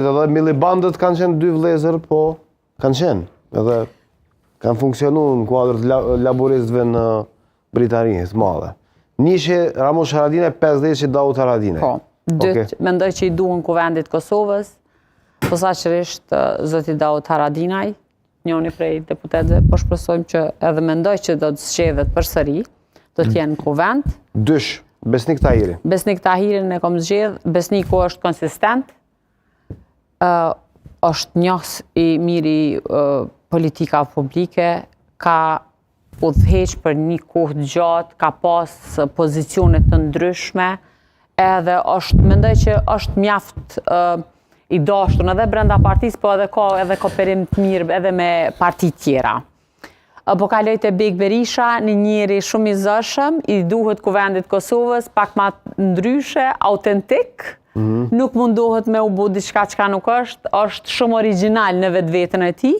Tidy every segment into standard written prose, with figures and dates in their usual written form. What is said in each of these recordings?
Edhe milibandët kanë qenë dy vëllezër, po kanë qenë. Edhe kanë funksionu në kuadrët laboristëve në Britaninë të madhe. Njëshe Ramush Haradinaj, 50 që Daut Haradinaj. Po, dytë mendoj që i duhen kuvendit Kosovës, posaçërisht zoti Daut Haradinaj, njëri prej deputetëve, po shpresojmë që edhe mendoj që do të zgjedhet përsëri, do të jenë kuvend. Dysh, Besnik Tahiri. Besnik Tahirin e kom zgjedh, Besniku është konsistent, është njohës i miri politika publike, ka udhëheq për një kohë gjatë, ka pas pozicione të ndryshme, edhe mendoj që është mjaft i dashur edhe brenda partisë, po edhe ka kooperim të mirë edhe me parti tjera. Po kaloj te Bek Berisha, një njeri shumë i zëshëm, i duhet kuvendit Kosovës, pak ma ndryshe, autentik, nuk mundohet me u bu diçka çka nuk është shumë original në vetën e tij,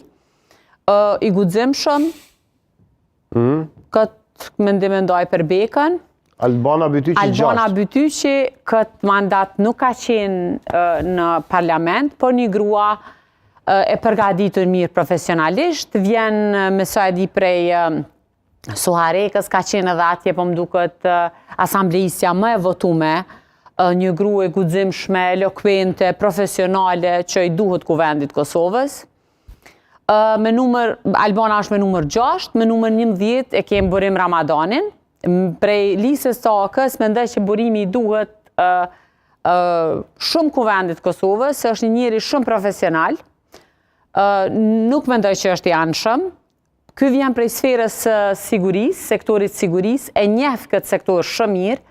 i guximshëm. Këtë mendim mendoj për Bekën. Albana Bytyqi, këtë mandat nuk ka qenë në parlament, por një grua e përgatitur mirë profesionalisht, vjen me sa e di prej Suharekës, ka qenë edhe atje, po më duket asamblejisja më e votume, një grua e guximshme, elokuente, profesionale, që i duhet kuvendit Kosovës. Albana është me numër 6, me numër 11 e kemë Burim Ramadanin. Prej listës të AK-s mendoj që Burimi i duhet shumë kuvendit Kosovës, se është një njeri shumë profesional, nuk mendoj që është i anshëm. Ky vjen prej sferës sigurisë, sektorit sigurisë, e njeh këtë sektor shumë mirë,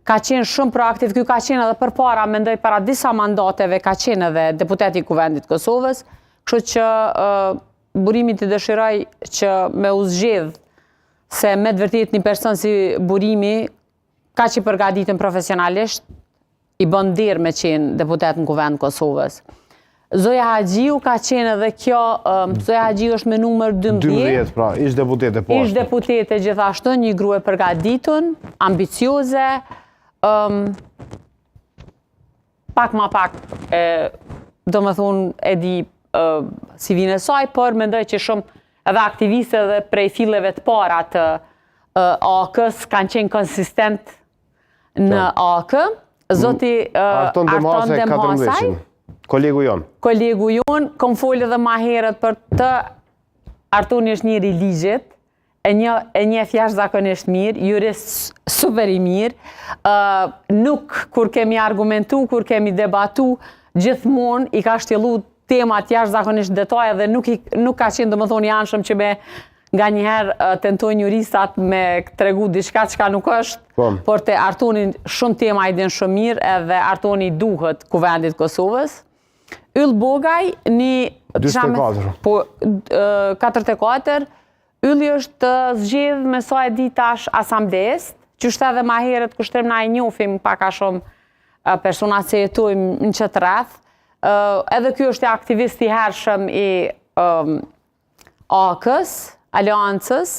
ka qenë shumë proaktiv, ky ka qenë edhe përpara, mendoj para disa mandateve, ka qenë edhe deputeti i kuvendit Kosovës. Kështu që Burimi të dëshiroj që me u zgjedh se me të vërtet një person si Burimi ka që i përgatitën profesionalisht, i bën ndir me qenë deputet në kuvend Kosovës. Zoja Haxhiu ka qenë edhe kjo, Zoja Haxhiu është me numër 12. 12, pra, ish deputete po. Ish deputete gjithashtu, një grua e përgatitun, ambicioze, pak ma pak, do më thunë e di si vine saj, por mendoj që shumë edhe aktiviste dhe prej filleve të para të AK-s kanë qenë konsistent në AK. Zoti Arton Demhasaj, kolegu jon, kom folë edhe ma herët për të. Artoni është njëri i ligjit, e njeh jashtëzakonisht mirë, jurist super i mirë, nuk kur kemi argumentu, kur kemi debatu, gjithmonë i ka shtjellu temat jashtëzakonisht detaje dhe nuk ka qenë domethënë i anshëm që me nga njëherë tentojnë juristat me tregu diçka çka nuk është, por te Artoni shumë tema i din shumë mirë, edhe Artoni duhet kuvendit Kosovës. Yll Bogaj, një 44, Ylli është zgjedh me sa e di tash asamblesë, që është edhe ma herët kushtrim na i njohim pak a shumë personat që jetojmë në qëtë rreth. Edhe kjo është aktivist i hershëm i AK-s, Aleancës,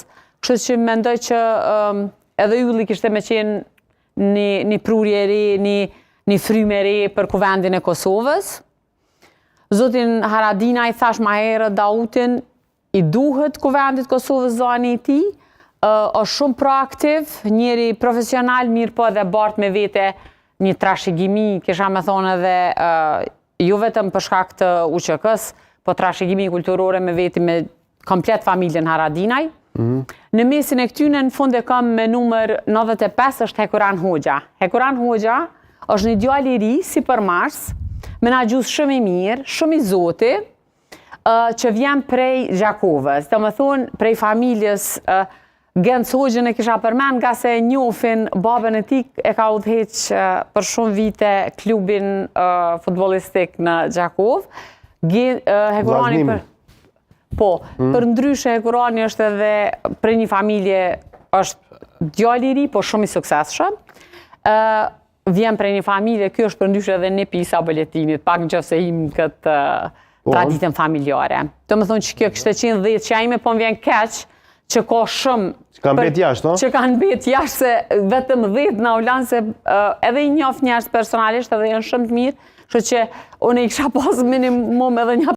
kështu që mendoj që edhe Ylli kishte me qenë një prurje re, një fryme re për kuvendin e Kosovës. Zotin Haradinaj thash ma herët Dautin, i duhet kuvendit Kosovës zoni i tij, është shumë proaktiv, njeri profesional, mirë po edhe bart me vete një trashëgimi, kisha me thonë edhe jo vetëm për shkak të UÇK-s, po trashëgimi kulturore me veti me komplet familjen Haradinaj. Në mesin e këtyne në fund e kam me numër 95 është Hekuran Hoxha. Hekuran Hoxha është një djalë i ri, si për Mars, menaxhues shumë i mirë, shumë i zoti, që vjen prej Gjakovës. Do më thonë, prej familjes Genc Hoxhën e kisha përmend nga se njohin babën e tij e ka udhëheq për shumë vite klubin futbollistik në Gjakov. Hekurani për ndryshe Hekurani është edhe prej një familje, është djalë i ri, po shumë i suksesshëm. Vjen prej një familje, kjo është për ndryshe edhe një pisa boletinit, pak nëse im këtë traditën familjare. Do më thonë që kjo kështë qenë 10 që ime, po më vjen keq që ka shumë që kanë mbet jashtë, se vetëm 10 në ulan, se edhe i njoft njerëz personalisht edhe janë shumë të mirë, Kështu që unë i kisha pas minimum edhe një